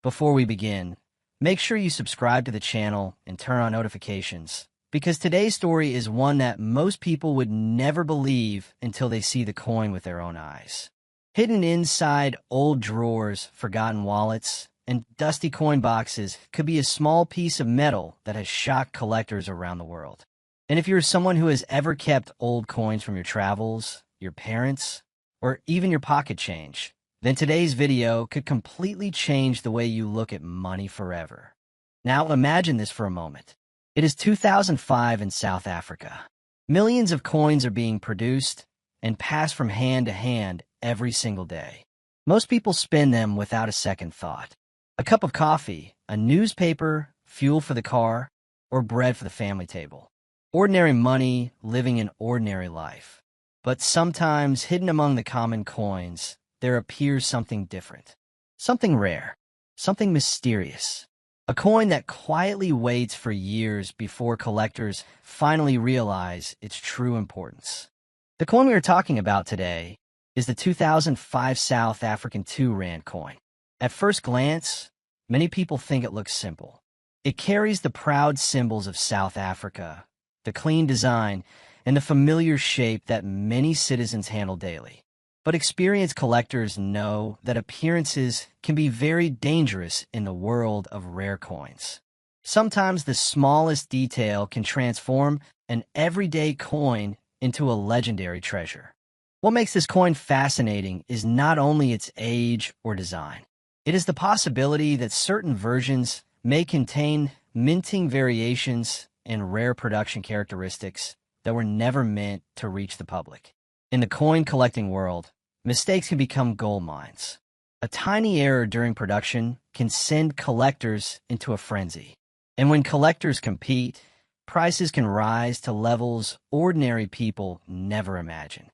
Before we begin, make sure you subscribe to the channel and turn on notifications, because today's story is one that most people would never believe until they see the coin with their own eyes. Hidden inside old drawers, forgotten wallets, and dusty coin boxes could be a small piece of metal that has shocked collectors around the world. And if you're someone who has ever kept old coins from your travels, your parents, or even your pocket change, then today's video could completely change the way you look at money forever. Now imagine this for a moment. It is 2005 in South Africa. Millions of coins are being produced and passed from hand to hand every single day. Most people spend them without a second thought. A cup of coffee, a newspaper, fuel for the car, or bread for the family table. Ordinary money, living an ordinary life. But sometimes, hidden among the common coins, there appears something different. Something rare. Something mysterious. A coin that quietly waits for years before collectors finally realize its true importance. The coin we are talking about today is the 2005 South African 2 Rand coin. At first glance, many people think it looks simple. It carries the proud symbols of South Africa, the clean design, and the familiar shape that many citizens handle daily. But experienced collectors know that appearances can be very dangerous in the world of rare coins. Sometimes the smallest detail can transform an everyday coin into a legendary treasure. What makes this coin fascinating is not only its age or design. It is the possibility that certain versions may contain minting variations and rare production characteristics that were never meant to reach the public. In the coin collecting world, mistakes can become gold mines. A tiny error during production can send collectors into a frenzy. And when collectors compete, prices can rise to levels ordinary people never imagine.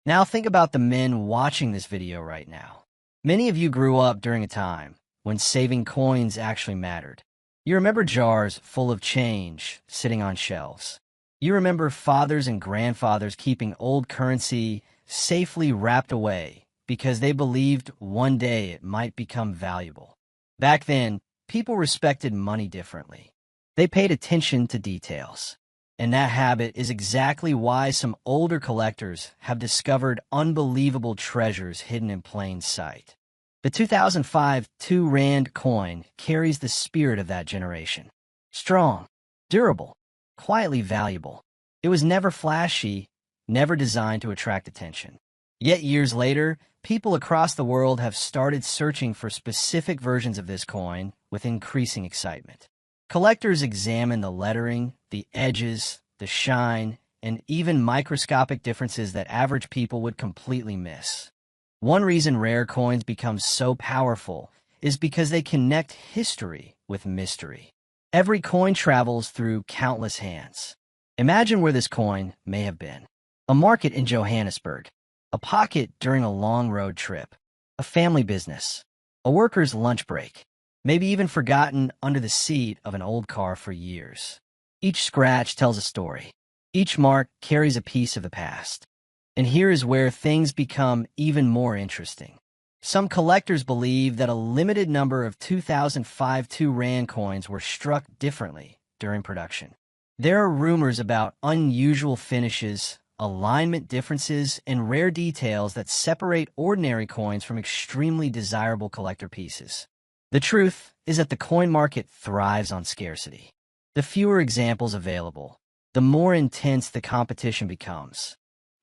Now think about the men watching this video right now. Many of you grew up during a time when saving coins actually mattered. You remember jars full of change sitting on shelves. You remember fathers and grandfathers keeping old currency safely wrapped away because they believed one day it might become valuable. Back then, people respected money differently. They paid attention to details. And that habit is exactly why some older collectors have discovered unbelievable treasures hidden in plain sight. The 2005 2 Rand coin carries the spirit of that generation. Strong, durable, quietly valuable. It was never flashy, never designed to attract attention. Yet years later, people across the world have started searching for specific versions of this coin with increasing excitement. Collectors examine the lettering, the edges, the shine, and even microscopic differences that average people would completely miss. One reason rare coins become so powerful is because they connect history with mystery. Every coin travels through countless hands. Imagine where this coin may have been. A market in Johannesburg, a pocket during a long road trip, a family business, a worker's lunch break, maybe even forgotten under the seat of an old car for years. Each scratch tells a story. Each mark carries a piece of the past. And here is where things become even more interesting. Some collectors believe that a limited number of 2005 2 Rand coins were struck differently during production. There are rumors about unusual finishes, alignment differences, and rare details that separate ordinary coins from extremely desirable collector pieces. The truth is that the coin market thrives on scarcity. The fewer examples available, the more intense the competition becomes.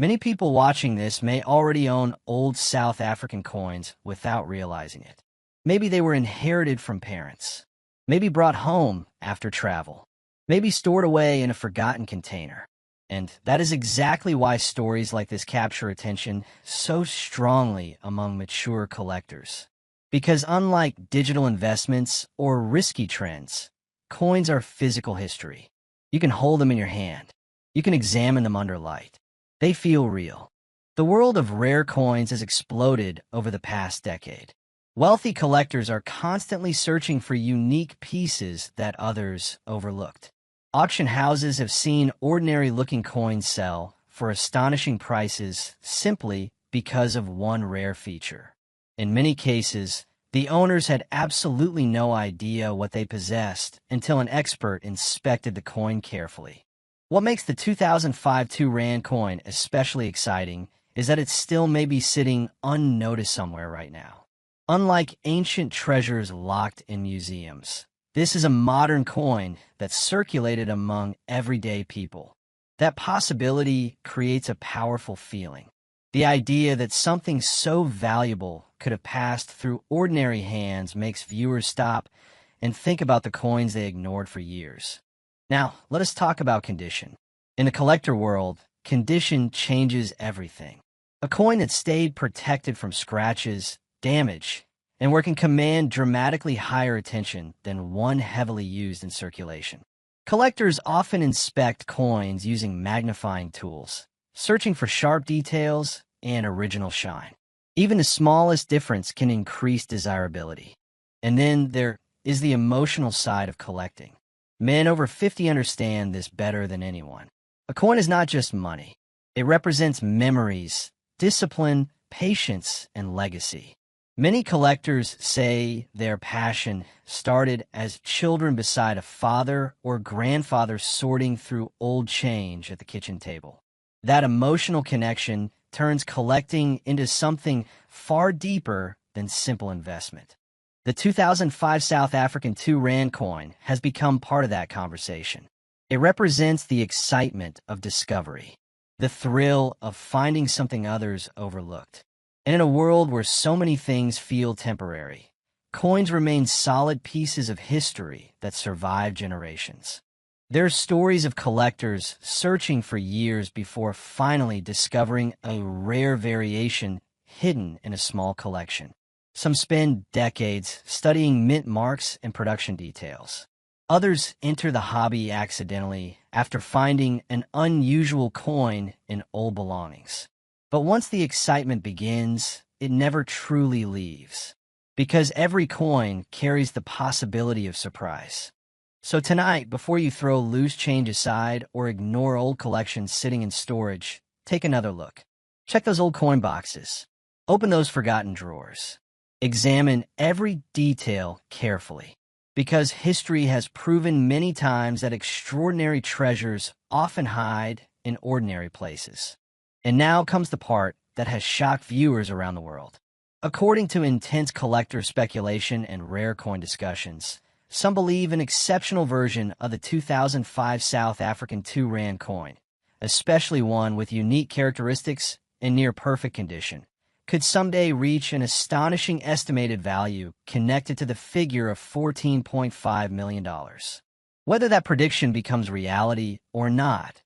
Many people watching this may already own old South African coins without realizing it. Maybe they were inherited from parents. Maybe brought home after travel. Maybe stored away in a forgotten container. And that is exactly why stories like this capture attention so strongly among mature collectors. Because unlike digital investments or risky trends, coins are physical history. You can hold them in your hand. You can examine them under light. They feel real. The world of rare coins has exploded over the past decade. Wealthy collectors are constantly searching for unique pieces that others overlooked. Auction houses have seen ordinary-looking coins sell for astonishing prices simply because of one rare feature. In many cases, The owners had absolutely no idea what they possessed until an expert inspected the coin carefully. What makes the 2005 2 Rand coin especially exciting is that it still may be sitting unnoticed somewhere right now. Unlike ancient treasures locked in museums, this is a modern coin that's circulated among everyday people. That possibility creates a powerful feeling. The idea that something so valuable could have passed through ordinary hands makes viewers stop and think about the coins they ignored for years. Now, let us talk about condition. In the collector world, condition changes everything. A coin that stayed protected from scratches, damage, and where can command dramatically higher attention than one heavily used in circulation. Collectors often inspect coins using magnifying tools, searching for sharp details and original shine. Even the smallest difference can increase desirability. And then there is the emotional side of collecting. Men over 50 understand this better than anyone. A coin is not just money. It represents memories, discipline, patience, and legacy. Many collectors say their passion started as children beside a father or grandfather sorting through old change at the kitchen table. That emotional connection turns collecting into something far deeper than simple investment. The 2005 South African 2 Rand coin has become part of that conversation. It represents the excitement of discovery, the thrill of finding something others overlooked. And in a world where so many things feel temporary, coins remain solid pieces of history that survive generations. There are stories of collectors searching for years before finally discovering a rare variation hidden in a small collection. Some spend decades studying mint marks and production details. Others enter the hobby accidentally after finding an unusual coin in old belongings. But once the excitement begins, it never truly leaves, because every coin carries the possibility of surprise. So tonight, before you throw loose change aside or ignore old collections sitting in storage, take another look. Check those old coin boxes. Open those forgotten drawers. Examine every detail carefully, because history has proven many times that extraordinary treasures often hide in ordinary places. And now comes the part that has shocked viewers around the world. According to intense collector speculation and rare coin discussions, some believe an exceptional version of the 2005 South African 2 Rand coin, especially one with unique characteristics and near-perfect condition, could someday reach an astonishing estimated value connected to the figure of $14.5 million. Whether that prediction becomes reality or not,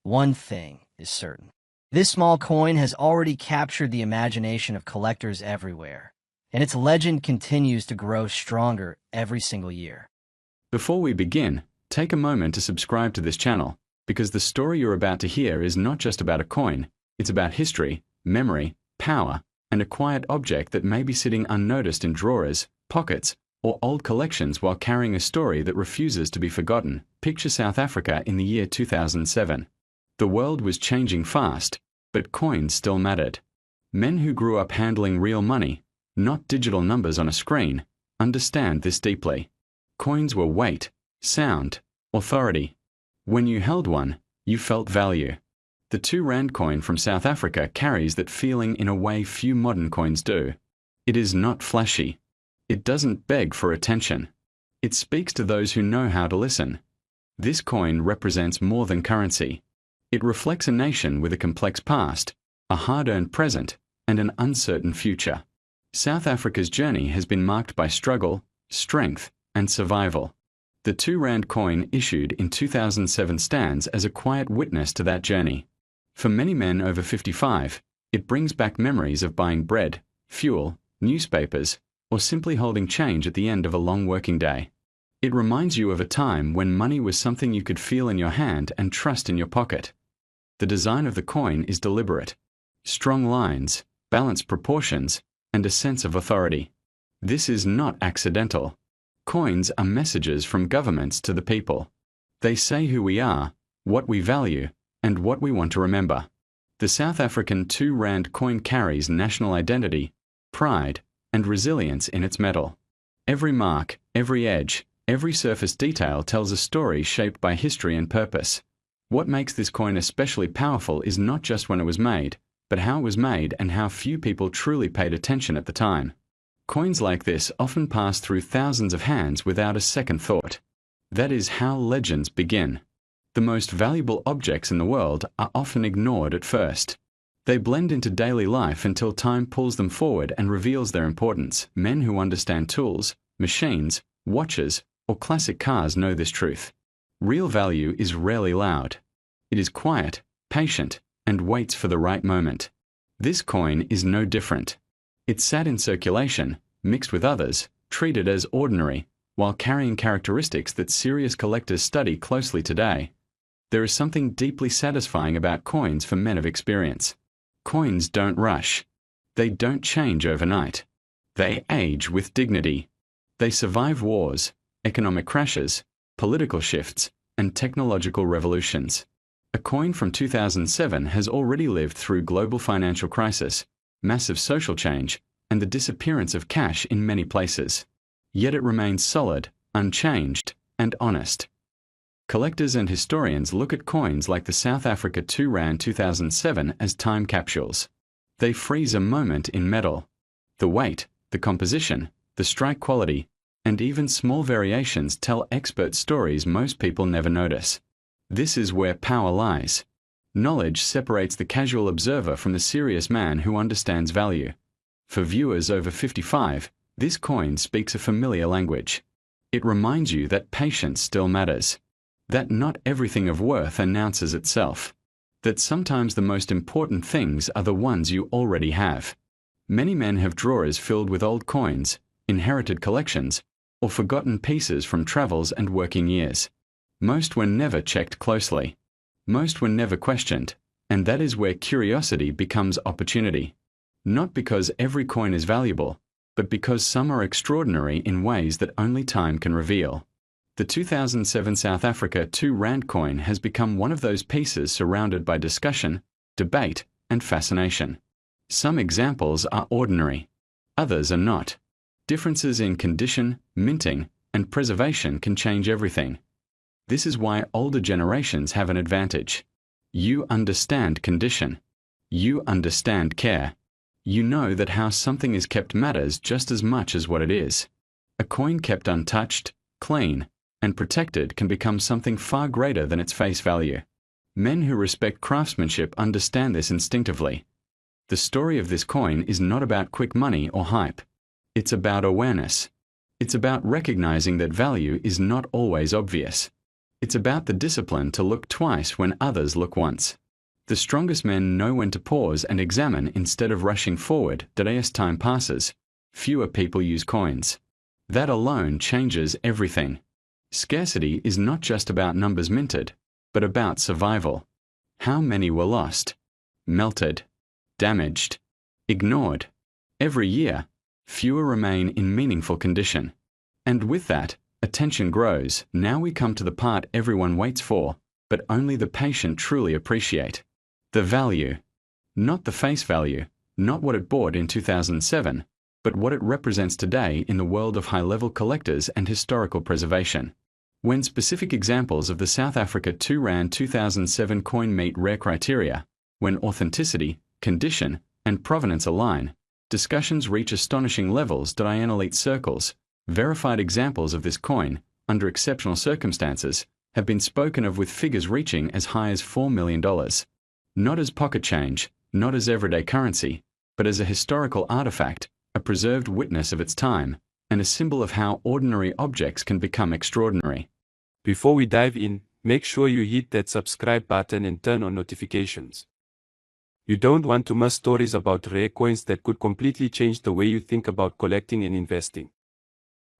one thing is certain. This small coin has already captured the imagination of collectors everywhere, and its legend continues to grow stronger every single year. Before we begin, take a moment to subscribe to this channel, because the story you're about to hear is not just about a coin, it's about history, memory, power, and a quiet object that may be sitting unnoticed in drawers, pockets, or old collections while carrying a story that refuses to be forgotten. Picture South Africa in the year 2007. The world was changing fast, but coins still mattered. Men who grew up handling real money, not digital numbers on a screen, understand this deeply. Coins were weight, sound, authority. When you held one, you felt value. The 2 Rand coin from South Africa carries that feeling in a way few modern coins do. It is not flashy. It doesn't beg for attention. It speaks to those who know how to listen. This coin represents more than currency. It reflects a nation with a complex past, a hard-earned present, and an uncertain future. South Africa's journey has been marked by struggle, strength, and survival. The 2 Rand coin issued in 2007 stands as a quiet witness to that journey. For many men over 55, it brings back memories of buying bread, fuel, newspapers, or simply holding change at the end of a long working day. It reminds you of a time when money was something you could feel in your hand and trust in your pocket. The design of the coin is deliberate. Strong lines, balanced proportions, and a sense of authority. This is not accidental. Coins are messages from governments to the people. They say who we are, what we value, and what we want to remember. The South African 2 Rand coin carries national identity, pride, and resilience in its metal. Every mark, every edge, every surface detail tells a story shaped by history and purpose. What makes this coin especially powerful is not just when it was made, but how it was made and how few people truly paid attention at the time. Coins like this often pass through thousands of hands without a second thought. That is how legends begin. The most valuable objects in the world are often ignored at first. They blend into daily life until time pulls them forward and reveals their importance. Men who understand tools, machines, watches, or classic cars know this truth. Real value is rarely loud. It is quiet, patient, and waits for the right moment. This coin is no different. It sat in circulation, mixed with others, treated as ordinary, while carrying characteristics that serious collectors study closely today. There is something deeply satisfying about coins for men of experience. Coins don't rush. They don't change overnight. They age with dignity. They survive wars, economic crashes, political shifts, and technological revolutions. A coin from 2007 has already lived through global financial crisis, massive social change, and the disappearance of cash in many places. Yet it remains solid, unchanged, and honest. Collectors and historians look at coins like the South Africa 2 Rand 2007 as time capsules. They freeze a moment in metal. The weight, the composition, the strike quality, and even small variations tell expert stories most people never notice. This is where power lies. Knowledge separates the casual observer from the serious man who understands value. For viewers over 55, this coin speaks a familiar language. It reminds you that patience still matters. That not everything of worth announces itself. That sometimes the most important things are the ones you already have. Many men have drawers filled with old coins, inherited collections, or forgotten pieces from travels and working years. Most were never checked closely. Most were never questioned, and that is where curiosity becomes opportunity. Not because every coin is valuable, but because some are extraordinary in ways that only time can reveal. The 2007 South Africa 2 Rand coin has become one of those pieces surrounded by discussion, debate, and fascination. Some examples are ordinary. Others are not. Differences in condition, minting, and preservation can change everything. This is why older generations have an advantage. You understand condition. You understand care. You know that how something is kept matters just as much as what it is. A coin kept untouched, clean, and protected can become something far greater than its face value. Men who respect craftsmanship understand this instinctively. The story of this coin is not about quick money or hype. It's about awareness. It's about recognizing that value is not always obvious. It's about the discipline to look twice when others look once. The strongest men know when to pause and examine instead of rushing forward. As time passes, fewer people use coins. That alone changes everything. Scarcity is not just about numbers minted, but about survival. How many were lost, melted, damaged, ignored? Every year, fewer remain in meaningful condition. And with that, attention grows. Now we come to the part everyone waits for, but only the patient truly appreciate. The value. Not the face value, not what it bought in 2007, but what it represents today in the world of high-level collectors and historical preservation. When specific examples of the South Africa 2 Rand 2007 coin meet rare criteria, when authenticity, condition, and provenance align, discussions reach astonishing levels. In elite circles, verified examples of this coin, under exceptional circumstances, have been spoken of with figures reaching as high as $4 million. Not as pocket change, not as everyday currency, but as a historical artifact, a preserved witness of its time, and a symbol of how ordinary objects can become extraordinary. Before we dive in, make sure you hit that subscribe button and turn on notifications. You don't want to miss stories about rare coins that could completely change the way you think about collecting and investing.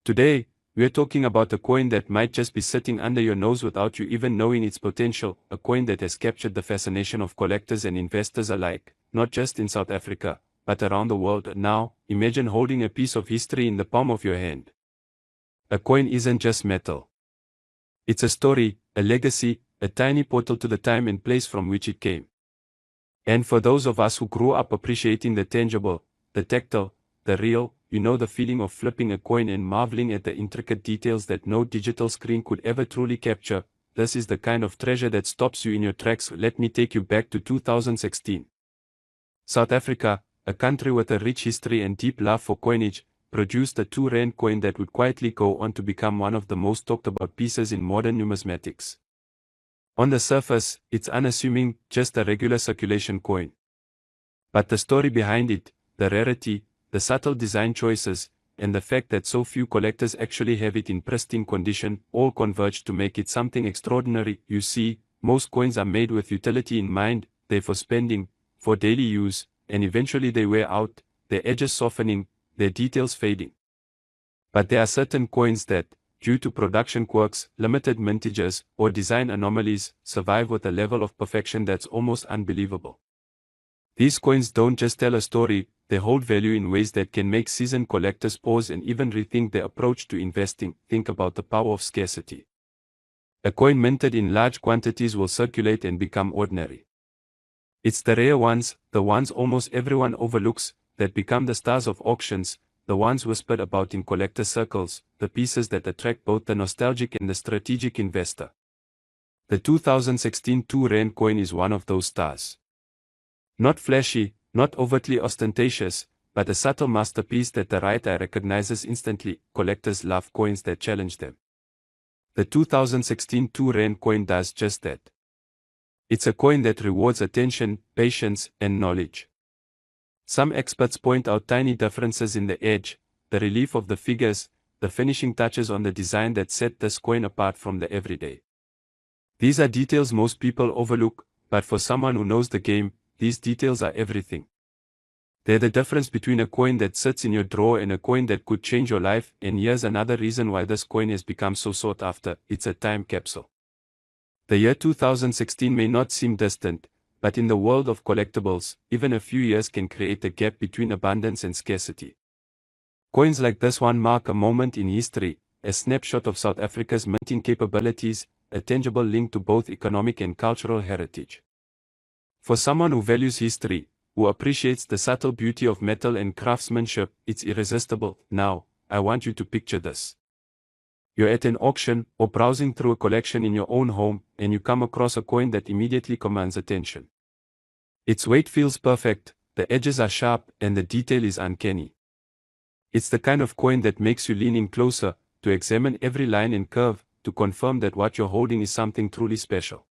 Today, we're talking about a coin that might just be sitting under your nose without you even knowing its potential, a coin that has captured the fascination of collectors and investors alike, not just in South Africa, but around the world. Now, imagine holding a piece of history in the palm of your hand. A coin isn't just metal. It's a story, a legacy, a tiny portal to the time and place from which it came. And for those of us who grew up appreciating the tangible, the tactile, the real, you know the feeling of flipping a coin and marveling at the intricate details that no digital screen could ever truly capture. This is the kind of treasure that stops you in your tracks. Let me take you back to 2016. South Africa, a country with a rich history and deep love for coinage, produced a 2 rand coin that would quietly go on to become one of the most talked about pieces in modern numismatics. On the surface, it's unassuming, just a regular circulation coin. But the story behind it, the rarity, the subtle design choices, and the fact that so few collectors actually have it in pristine condition, all converge to make it something extraordinary. You see, most coins are made with utility in mind, they're for spending, for daily use, and eventually they wear out, their edges softening, their details fading. But there are certain coins that, due to production quirks, limited mintages, or design anomalies, survive with a level of perfection that's almost unbelievable. These coins don't just tell a story, they hold value in ways that can make seasoned collectors pause and even rethink their approach to investing. Think about the power of scarcity. A coin minted in large quantities will circulate and become ordinary. It's the rare ones, the ones almost everyone overlooks, that become the stars of auctions, the ones whispered about in collector circles, the pieces that attract both the nostalgic and the strategic investor. The 2016 2 rand coin is one of those stars. Not flashy, not overtly ostentatious, but a subtle masterpiece that the right eye recognizes instantly. Collectors love coins that challenge them. The 2016 2 rand coin does just that. It's a coin that rewards attention, patience, and knowledge. Some experts point out tiny differences in the edge, the relief of the figures, the finishing touches on the design that set this coin apart from the everyday. These are details most people overlook, but for someone who knows the game, these details are everything. They're the difference between a coin that sits in your drawer and a coin that could change your life, and here's another reason why this coin has become so sought after: it's a time capsule. The year 2016 may not seem distant, but in the world of collectibles, even a few years can create a gap between abundance and scarcity. Coins like this one mark a moment in history, a snapshot of South Africa's minting capabilities, a tangible link to both economic and cultural heritage. For someone who values history, who appreciates the subtle beauty of metal and craftsmanship, it's irresistible. Now, I want you to picture this. You're at an auction, or browsing through a collection in your own home, and you come across a coin that immediately commands attention. Its weight feels perfect, the edges are sharp, and the detail is uncanny. It's the kind of coin that makes you lean in closer, to examine every line and curve, to confirm that what you're holding is something truly special.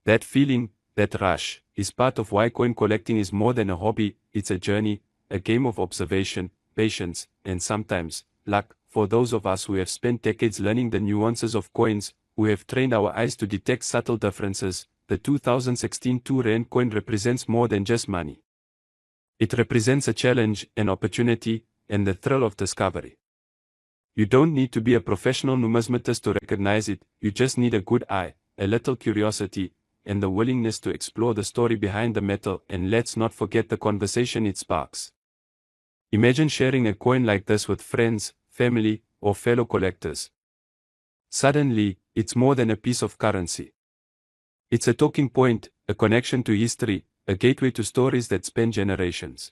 That feeling, that rush, is part of why coin collecting is more than a hobby. It's a journey, a game of observation, patience, and sometimes, luck. For those of us who have spent decades learning the nuances of coins, who have trained our eyes to detect subtle differences, the 2016 2 rand coin represents more than just money. It represents a challenge, an opportunity, and the thrill of discovery. You don't need to be a professional numismatist to recognize it, you just need a good eye, a little curiosity, and the willingness to explore the story behind the metal. And let's not forget the conversation it sparks. Imagine sharing a coin like this with friends, family, or fellow collectors. Suddenly, it's more than a piece of currency. It's a talking point, a connection to history, a gateway to stories that span generations.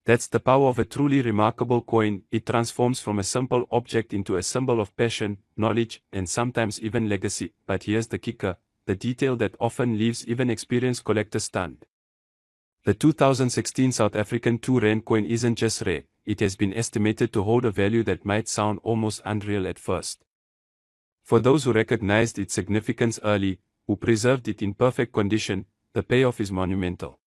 That's the power of a truly remarkable coin. It transforms from a simple object into a symbol of passion, knowledge, and sometimes even legacy. But here's the kicker, the detail that often leaves even experienced collectors stunned. The 2016 South African 2 rand coin isn't just rare, it has been estimated to hold a value that might sound almost unreal at first. For those who recognized its significance early, who preserved it in perfect condition, the payoff is monumental.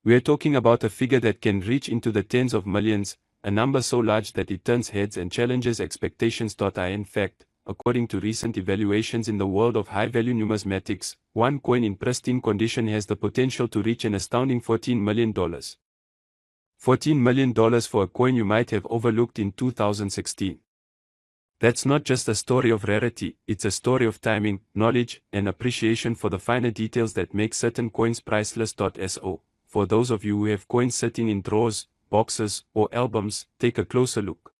We are talking about a figure that can reach into the tens of millions, a number so large that it turns heads and challenges expectations. In fact, according to recent evaluations in the world of high-value numismatics, one coin in pristine condition has the potential to reach an astounding $14 million. $14 million for a coin you might have overlooked in 2016. That's not just a story of rarity, it's a story of timing, knowledge, and appreciation for the finer details that make certain coins priceless. So, for those of you who have coins sitting in drawers, boxes, or albums, take a closer look.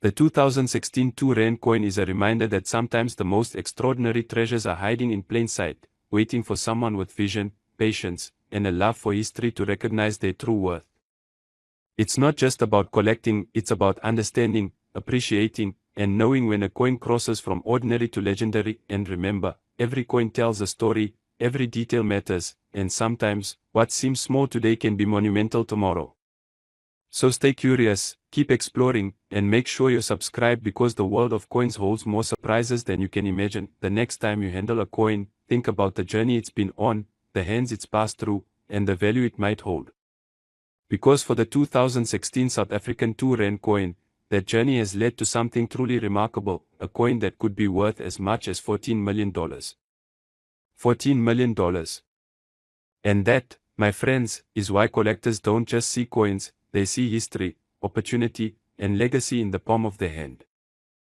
The 2016 2 rand coin is a reminder that sometimes the most extraordinary treasures are hiding in plain sight, waiting for someone with vision, patience, and a love for history to recognize their true worth. It's not just about collecting, it's about understanding, appreciating, and knowing when a coin crosses from ordinary to legendary. And remember, every coin tells a story, every detail matters, and sometimes, what seems small today can be monumental tomorrow. So stay curious, keep exploring, and make sure you're subscribed, because the world of coins holds more surprises than you can imagine. The next time you handle a coin, think about the journey it's been on, the hands it's passed through, and the value it might hold. Because for the 2016 South African R2 coin, that journey has led to something truly remarkable, a coin that could be worth as much as $14 million. $14 million. And that, my friends, is why collectors don't just see coins, they see history, opportunity, and legacy in the palm of their hand.